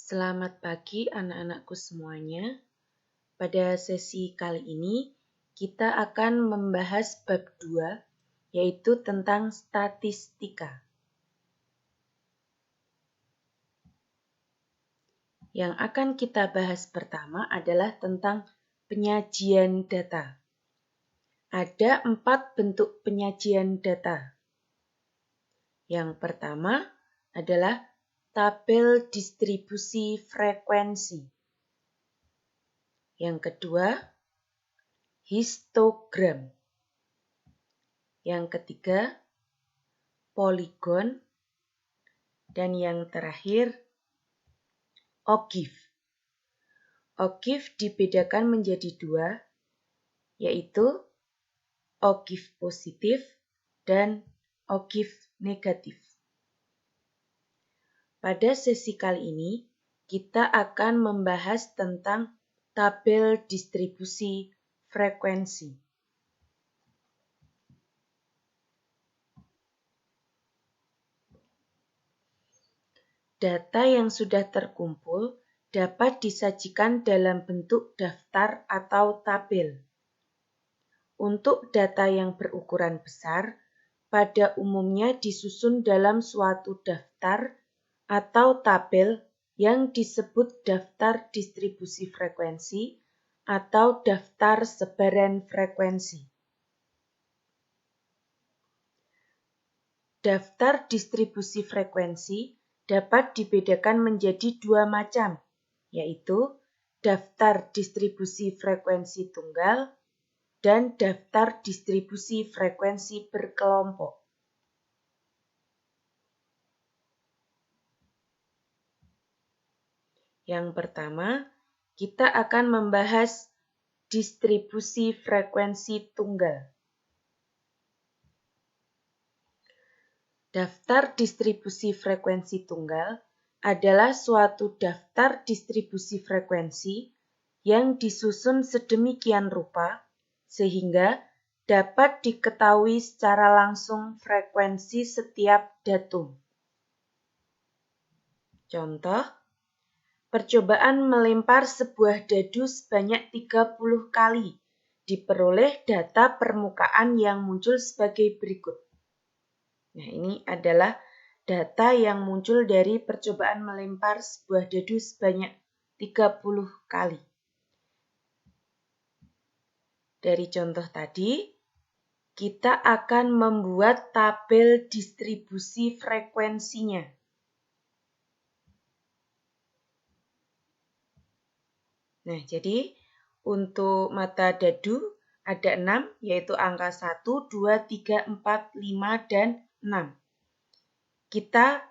Selamat pagi anak-anakku semuanya. Pada sesi kali ini kita akan membahas bab 2 yaitu tentang statistika. Yang akan kita bahas pertama adalah tentang penyajian data. Ada 4 bentuk penyajian data. Yang pertama adalah tabel distribusi frekuensi. Yang kedua, histogram. Yang ketiga, poligon. Dan yang terakhir, ogive. Ogive dibedakan menjadi 2, yaitu ogive positif dan ogive negatif. Pada sesi kali ini, kita akan membahas tentang tabel distribusi frekuensi. Data yang sudah terkumpul dapat disajikan dalam bentuk daftar atau tabel. Untuk data yang berukuran besar, pada umumnya disusun dalam suatu daftar atau tabel yang disebut daftar distribusi frekuensi atau daftar sebaran frekuensi. Daftar distribusi frekuensi dapat dibedakan menjadi 2 macam, yaitu daftar distribusi frekuensi tunggal dan daftar distribusi frekuensi berkelompok. Yang pertama, kita akan membahas distribusi frekuensi tunggal. Daftar distribusi frekuensi tunggal adalah suatu daftar distribusi frekuensi yang disusun sedemikian rupa sehingga dapat diketahui secara langsung frekuensi setiap datum. Contoh, percobaan melempar sebuah dadu sebanyak 30 kali diperoleh data permukaan yang muncul sebagai berikut. Nah, ini adalah data yang muncul dari percobaan melempar sebuah dadu sebanyak 30 kali. Dari contoh tadi, kita akan membuat tabel distribusi frekuensinya. Nah, jadi untuk mata dadu ada 6, yaitu angka 1, 2, 3, 4, 5, dan 6. Kita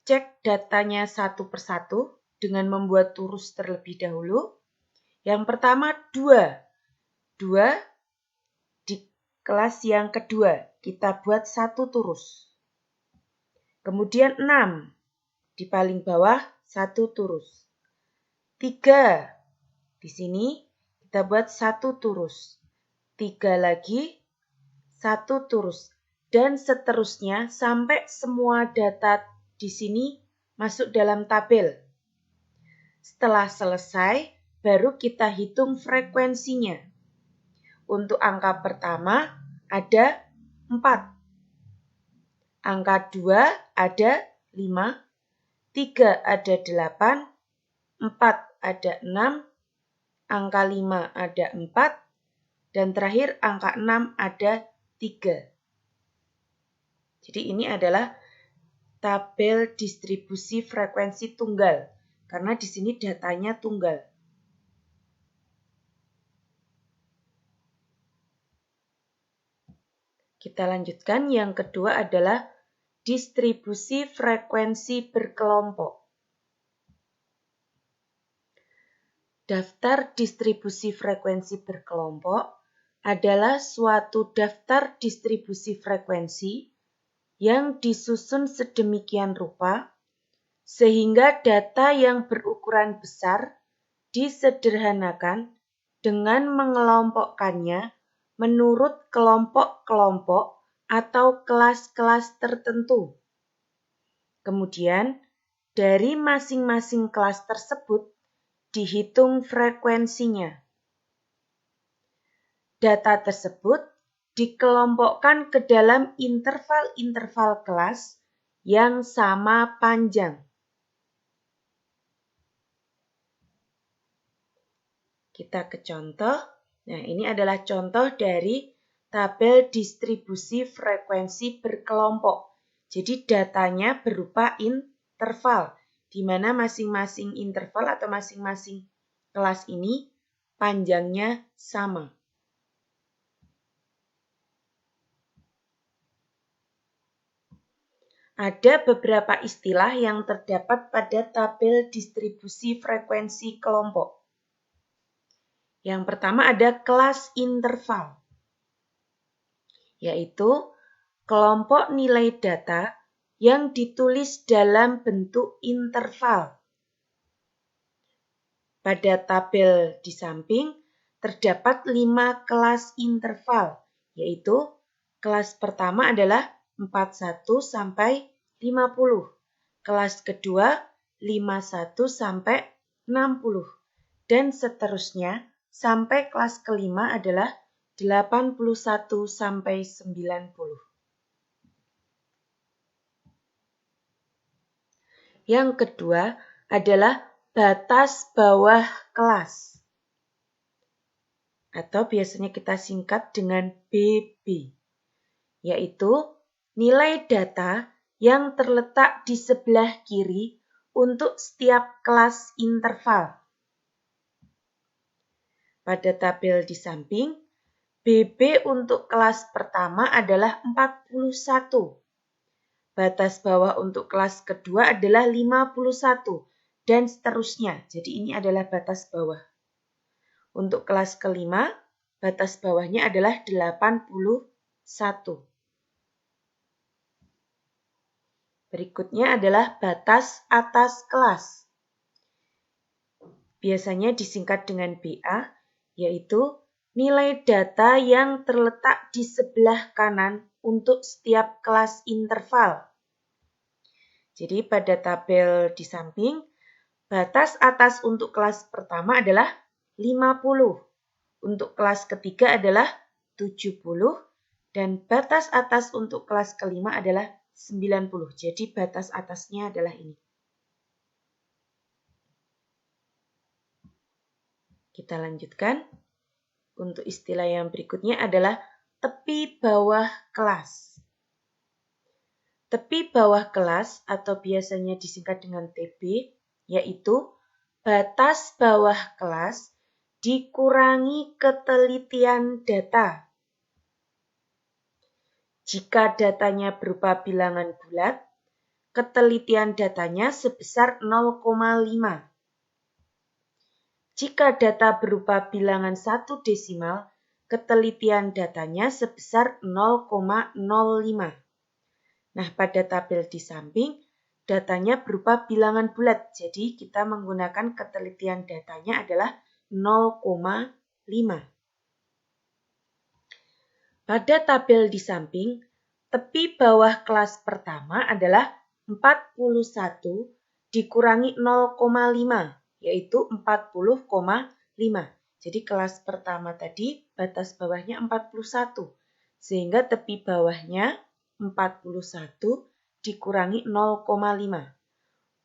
cek datanya satu persatu dengan membuat turus terlebih dahulu. Yang pertama 2. 2 di kelas yang kedua, kita buat 1 turus. Kemudian 6 di paling bawah 1 turus. 3 di sini kita buat 1 turus. 3 lagi 1 turus. Dan seterusnya sampai semua data di sini masuk dalam tabel. Setelah selesai, baru kita hitung frekuensinya. Untuk angka pertama ada 4. Angka 2 ada 5. 3 ada 8. 4 ada 6. Angka 5 ada 4. Dan terakhir angka 6 ada 3. Jadi ini adalah tabel distribusi frekuensi tunggal, karena di sini datanya tunggal. Kita lanjutkan, yang kedua adalah distribusi frekuensi berkelompok. Daftar distribusi frekuensi berkelompok adalah suatu daftar distribusi frekuensi yang disusun sedemikian rupa sehingga data yang berukuran besar disederhanakan dengan mengelompokkannya menurut kelompok-kelompok atau kelas-kelas tertentu. Kemudian Dari masing-masing kelas tersebut, dihitung frekuensinya. Data tersebut dikelompokkan ke dalam interval-interval kelas yang sama panjang. Kita ke contoh. Nah, ini adalah contoh dari tabel distribusi frekuensi berkelompok. Jadi datanya berupa interval, di mana masing-masing interval atau masing-masing kelas ini panjangnya sama. Ada beberapa istilah yang terdapat pada tabel distribusi frekuensi kelompok. Yang pertama ada kelas interval, yaitu kelompok nilai data yang ditulis dalam bentuk interval. Pada tabel di samping terdapat 5 kelas interval, yaitu kelas pertama adalah 41 sampai 50, kelas kedua 51 sampai 60, dan seterusnya sampai kelas kelima adalah 81 sampai 90. Yang kedua adalah batas bawah kelas, atau biasanya kita singkat dengan BB, yaitu nilai data yang terletak di sebelah kiri untuk setiap kelas interval. Pada tabel di samping, BB untuk kelas pertama adalah 41. Batas bawah untuk kelas kedua adalah 51 dan seterusnya. Jadi ini adalah batas bawah. Untuk kelas kelima, batas bawahnya adalah 81. Berikutnya adalah batas atas kelas. Biasanya disingkat dengan BA, yaitu nilai data yang terletak di sebelah kanan untuk setiap kelas interval. Jadi pada tabel di samping, batas atas untuk kelas pertama adalah 50, untuk kelas ketiga adalah 70, dan batas atas untuk kelas kelima adalah 90. Jadi batas atasnya adalah ini. Kita lanjutkan. Untuk istilah yang berikutnya adalah tepi bawah kelas. Tepi bawah kelas atau biasanya disingkat dengan TB, yaitu batas bawah kelas dikurangi ketelitian data. Jika datanya berupa bilangan bulat, ketelitian datanya sebesar 0,5. Jika data berupa bilangan 1 desimal, ketelitian datanya sebesar 0,05. Nah, pada tabel di samping, datanya berupa bilangan bulat. Jadi, kita menggunakan ketelitian datanya adalah 0,5. Pada tabel di samping, tepi bawah kelas pertama adalah 41 dikurangi 0,5, yaitu 40,5. Jadi kelas pertama tadi batas bawahnya 41, sehingga tepi bawahnya 41 dikurangi 0,5.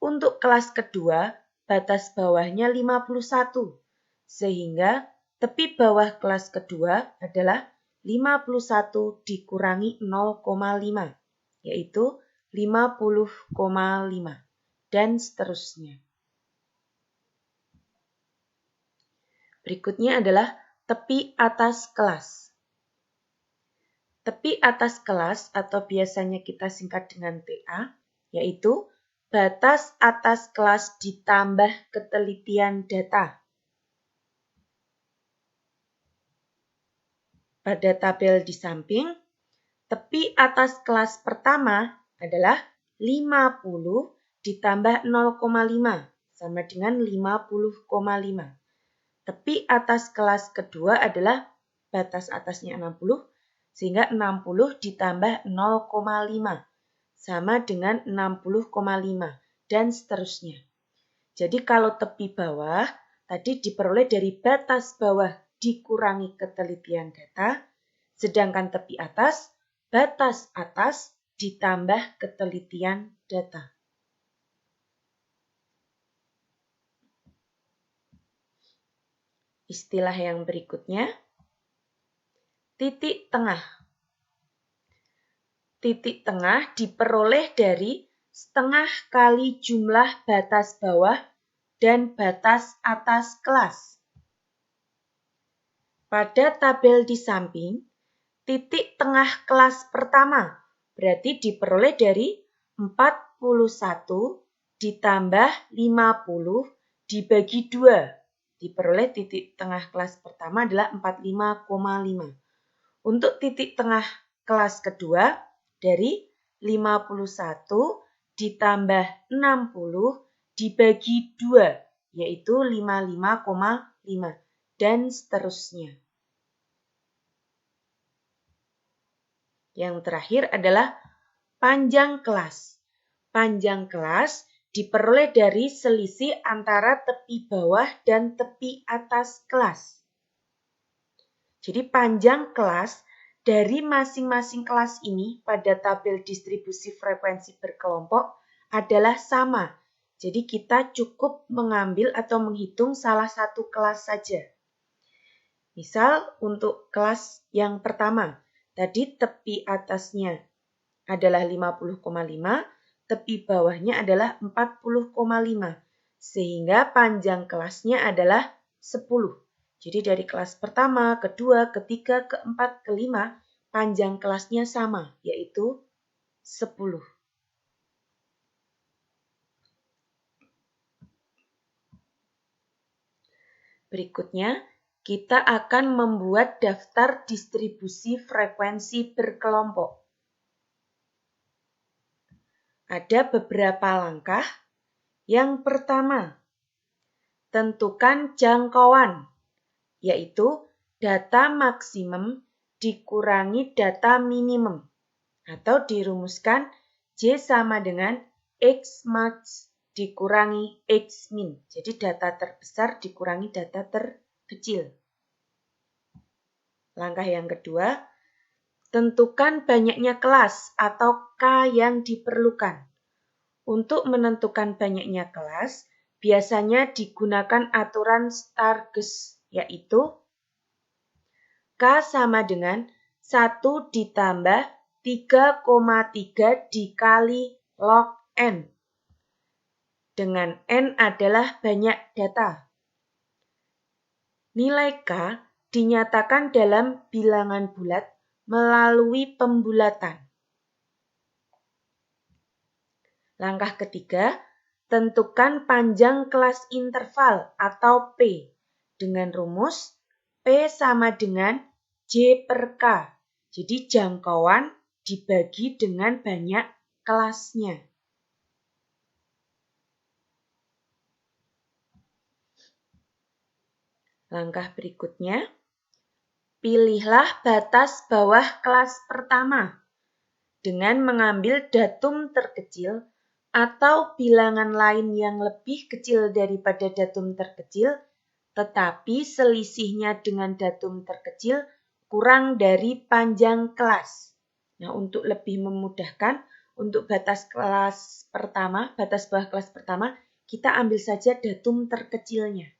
Untuk kelas kedua, batas bawahnya 51, sehingga tepi bawah kelas kedua adalah 51 dikurangi 0,5, yaitu 50,5, dan seterusnya. Berikutnya adalah tepi atas kelas. Tepi atas kelas atau biasanya kita singkat dengan TA, yaitu batas atas kelas ditambah ketelitian data. Pada tabel di samping, tepi atas kelas pertama adalah 50 ditambah 0,5 sama dengan 50,5. Tepi atas kelas kedua adalah batas atasnya 60, sehingga 60 ditambah 0,5 sama dengan 60,5. dan seterusnya. Jadi kalau tepi bawah tadi diperoleh dari batas bawah dikurangi ketelitian data, sedangkan tepi atas, batas atas ditambah ketelitian data. Istilah yang berikutnya, titik tengah. Titik tengah diperoleh dari setengah kali jumlah batas bawah dan batas atas kelas. Pada tabel di samping, titik tengah kelas pertama berarti diperoleh dari 41 ditambah 50 dibagi 2. Diperoleh titik tengah kelas pertama adalah 45,5. Untuk titik tengah kelas kedua dari 51 ditambah 60 dibagi 2, yaitu 55,5 dan seterusnya. Yang terakhir adalah panjang kelas. Panjang kelas diperoleh dari selisih antara tepi bawah dan tepi atas kelas. Jadi panjang kelas dari masing-masing kelas ini pada tabel distribusi frekuensi berkelompok adalah sama. Jadi kita cukup mengambil atau menghitung salah satu kelas saja. Misal untuk kelas yang pertama, tadi tepi atasnya adalah 50,5, tepi bawahnya adalah 40,5. Sehingga panjang kelasnya adalah 10. Jadi dari kelas pertama, kedua, ketiga, keempat, kelima, panjang kelasnya sama, yaitu 10. Berikutnya, kita akan membuat daftar distribusi frekuensi berkelompok. Ada beberapa langkah. Yang pertama, tentukan jangkauan, yaitu data maksimum dikurangi data minimum, atau dirumuskan J sama dengan X max dikurangi X min. Jadi data terbesar dikurangi data terkecil. Langkah yang kedua, tentukan banyaknya kelas atau K yang diperlukan. Untuk menentukan banyaknya kelas, biasanya digunakan aturan Stargess, yaitu K sama dengan 1 ditambah 3,3 dikali log N. Dengan N adalah banyak data. Nilai K dinyatakan dalam bilangan bulat melalui pembulatan. Langkah ketiga, tentukan panjang kelas interval atau P dengan rumus P sama dengan J per K. Jadi jangkauan dibagi dengan banyak kelasnya. Langkah berikutnya, pilihlah batas bawah kelas pertama dengan mengambil datum terkecil atau bilangan lain yang lebih kecil daripada datum terkecil, tetapi selisihnya dengan datum terkecil kurang dari panjang kelas. Nah, untuk lebih memudahkan, untuk batas kelas pertama, batas bawah kelas pertama, kita ambil saja datum terkecilnya.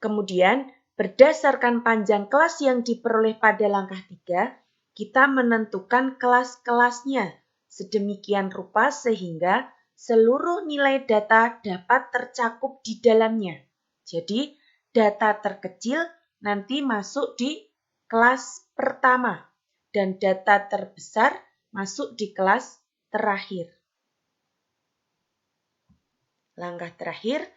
Kemudian, berdasarkan panjang kelas yang diperoleh pada langkah 3, kita menentukan kelas-kelasnya sedemikian rupa sehingga seluruh nilai data dapat tercakup di dalamnya. Jadi, data terkecil nanti masuk di kelas pertama dan data terbesar masuk di kelas terakhir. Langkah terakhir,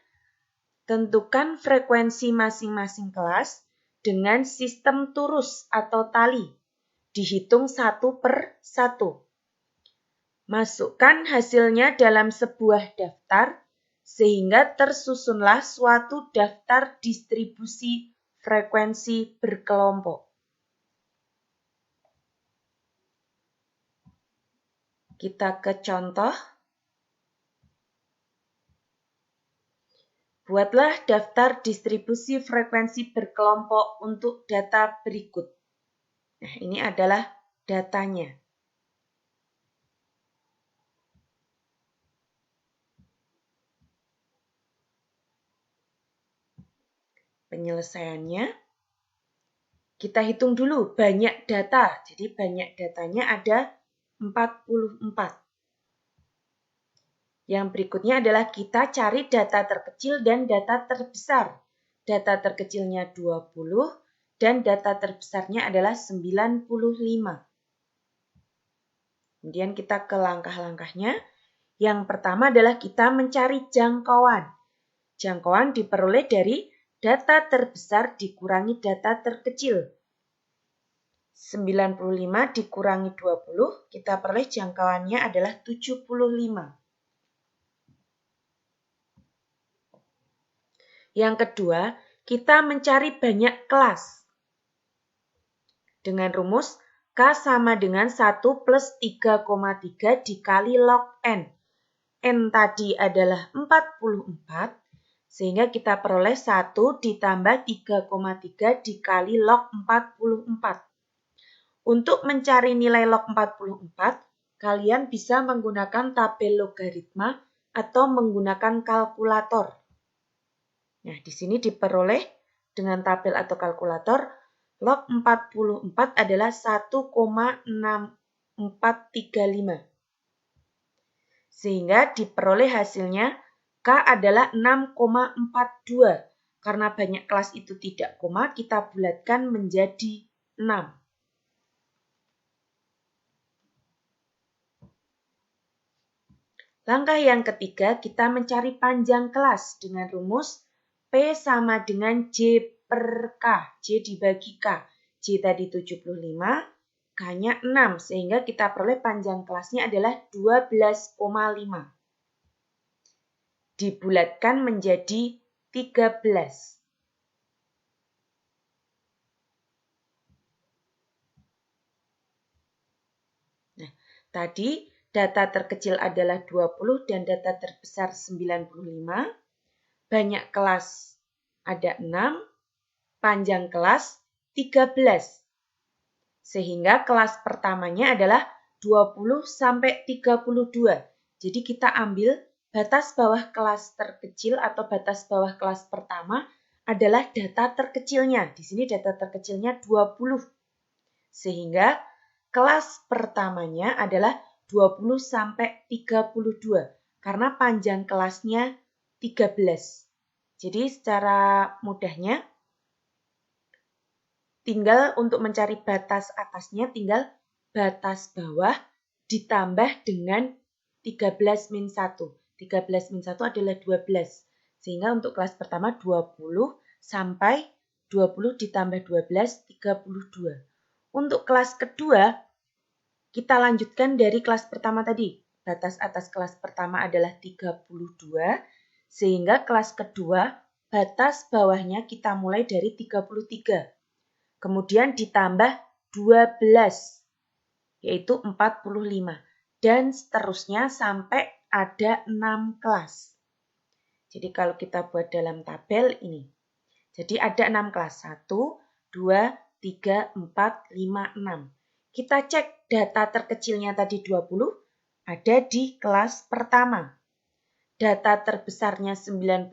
tentukan frekuensi masing-masing kelas dengan sistem turus atau tali. Dihitung 1 per 1. Masukkan hasilnya dalam sebuah daftar sehingga tersusunlah suatu daftar distribusi frekuensi berkelompok. Kita ke contoh. Buatlah daftar distribusi frekuensi berkelompok untuk data berikut. Nah, ini adalah datanya. Penyelesaiannya, kita hitung dulu banyak data. Jadi banyak datanya ada 44. Yang berikutnya adalah kita cari data terkecil dan data terbesar. Data terkecilnya 20 dan data terbesarnya adalah 95. Kemudian kita ke langkah-langkahnya. Yang pertama adalah kita mencari jangkauan. Jangkauan diperoleh dari data terbesar dikurangi data terkecil. 95 dikurangi 20, kita peroleh jangkauannya adalah 75. Yang kedua, kita mencari banyak kelas. Dengan rumus K sama dengan 1 plus 3,3 dikali log N. N tadi adalah 44, sehingga kita peroleh 1 ditambah 3,3 dikali log 44. Untuk mencari nilai log 44, kalian bisa menggunakan tabel logaritma atau menggunakan kalkulator. Nah, di sini diperoleh dengan tabel atau kalkulator, log 44 adalah 1,6435. Sehingga diperoleh hasilnya K adalah 6,42. Karena banyak kelas itu tidak koma, kita bulatkan menjadi 6. Langkah yang ketiga, kita mencari panjang kelas dengan rumus P sama dengan J per K. J dibagi K. J tadi 75, K-nya 6. Sehingga kita peroleh panjang kelasnya adalah 12,5. Dibulatkan menjadi 13. Nah, tadi data terkecil adalah 20 dan data terbesar 95. Banyak kelas ada 6, panjang kelas 13. Sehingga kelas pertamanya adalah 20 sampai 32. Jadi kita ambil batas bawah kelas terkecil atau batas bawah kelas pertama adalah data terkecilnya. Di sini data terkecilnya 20. Sehingga kelas pertamanya adalah 20 sampai 32 karena panjang kelasnya 13. Jadi secara mudahnya tinggal untuk mencari batas atasnya tinggal batas bawah ditambah dengan 13 min 1. 13 min 1 adalah 12. Sehingga untuk kelas pertama 20 sampai 20 ditambah 12, 32. Untuk kelas kedua, kita lanjutkan dari kelas pertama tadi. Batas atas kelas pertama adalah 32, sehingga kelas kedua, batas bawahnya kita mulai dari 33. Kemudian ditambah 12, yaitu 45. Dan seterusnya sampai ada 6 kelas. Jadi kalau kita buat dalam tabel ini. Jadi ada 6 kelas. 1, 2, 3, 4, 5, 6. Kita cek data terkecilnya tadi 20 ada di kelas pertama. Data terbesarnya 95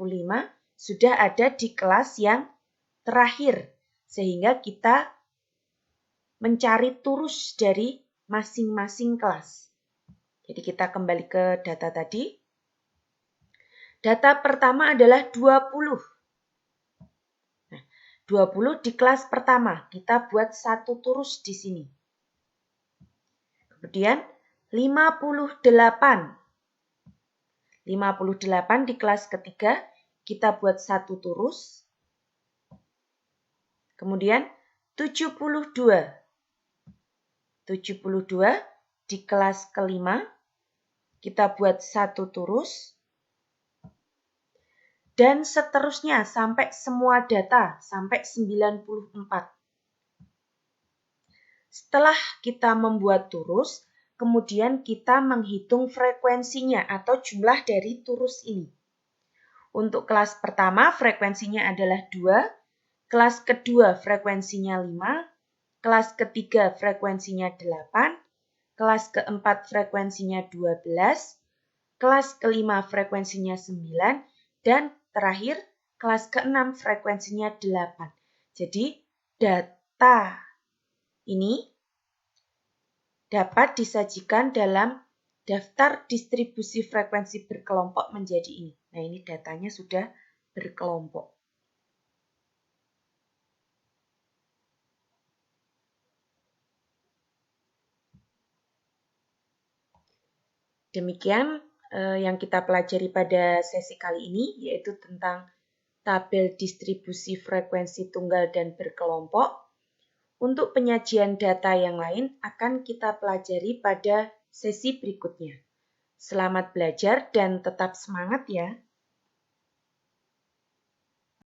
sudah ada di kelas yang terakhir. Sehingga kita mencari turus dari masing-masing kelas. Jadi kita kembali ke data tadi. Data pertama adalah 20. Nah, 20 di kelas pertama. Kita buat satu turus di sini. Kemudian 58. 58 di kelas ketiga. Kita buat satu turus. Kemudian 72. 72 di kelas kelima. Kita buat satu turus. Dan seterusnya sampai semua data, sampai 94. Setelah kita membuat turus, kemudian kita menghitung frekuensinya atau jumlah dari turus ini. Untuk kelas pertama frekuensinya adalah 2, kelas kedua frekuensinya 5, kelas ketiga frekuensinya 8, kelas keempat frekuensinya 12, kelas kelima frekuensinya 9, dan terakhir kelas keenam frekuensinya 8. Jadi data ini dapat disajikan dalam daftar distribusi frekuensi berkelompok menjadi ini. Nah, ini datanya sudah berkelompok. Demikian yang kita pelajari pada sesi kali ini, yaitu tentang tabel distribusi frekuensi tunggal dan berkelompok. Untuk penyajian data yang lain akan kita pelajari pada sesi berikutnya. Selamat belajar dan tetap semangat ya!